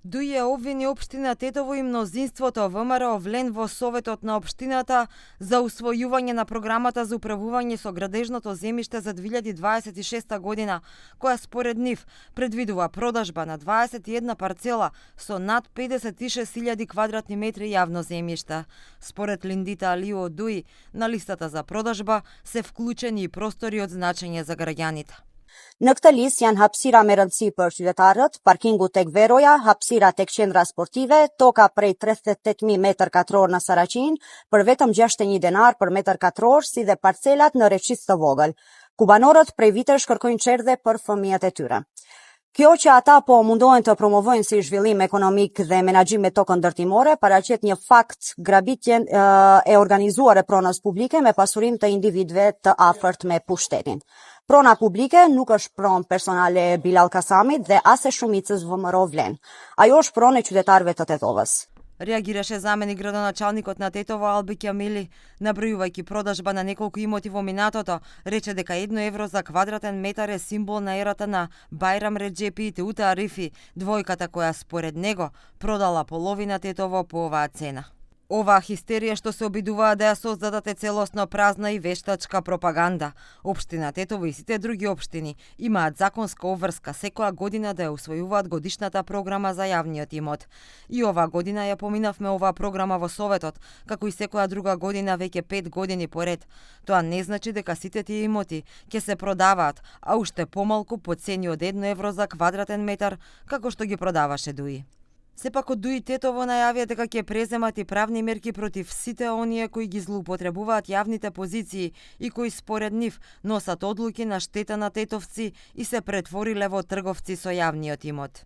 Дуи ја обвини општина Тетово и мнозинството ВМРО влен во Советот на општината за усвојување на програмата за управување со градежното земјиште за 2026 година, која според нив предвидува продажба на 21 парцела со над 56.000 квадратни метри јавно земјиште. Според Линдита Алио од Дуи, на листата за продажба се вклучени и простори од значење за граѓаните. Në këtë listë janë hapësira me rëndësi për qytetarët, parkingu tek Veroja, hapësira tek qendra sportive, toka prej 38.000 metër katror në Saraqin, për vetëm 61 denar për metër katror, si dhe parcelat në Reqis të vogël, ku banorët prej vitesh kërkojnë çerdhe për fëmijët e tyre. Kjo që ata po mundohen të promovojnë si zhvillim ekonomik dhe menaxhim me tokën ndërtimore, paraqet një fakt grabitjen e organizuar e pronës publike me pasurim të individëve të afërt me pushtetin. Prona publike nuk është pronë personale Bilal Kasamit dhe as e shumicës ВМРО Vlen. Ajo është pronë e qytetarëve të Tetovës. Реагираше заменик градоначалникот на Тетово Алби Кјамили, набројувајќи продажба на неколку имоти во минатото, рече дека 1 евро за квадратен метар е символ на ерата на Бајрам Реджепи и Теута Арифи, двојката која според него продала половина Тетово по оваа цена. Оваа хистерија што се обидуваа да ја создадат е целосно празна и вештачка пропаганда. Општина Тетово и сите други општини имаат законска обврска секоја година да ја усвојуваат годишната програма за јавниот имот. И оваа година ја поминавме оваа програма во Советот, како и секоја друга година веќе 5 години поред. Тоа не значи дека сите тие имоти ќе се продаваат, а уште помалку по цени од 1 евро за квадратен метар, како што ги продаваше Дуи. Сепак од Дуи Тетово најавија дека ќе преземат и правни мерки против сите оние кои ги злоупотребуваат јавните позиции и кои според нив носат одлуки на штета на тетовци и се претвориле во трговци со јавниот имот.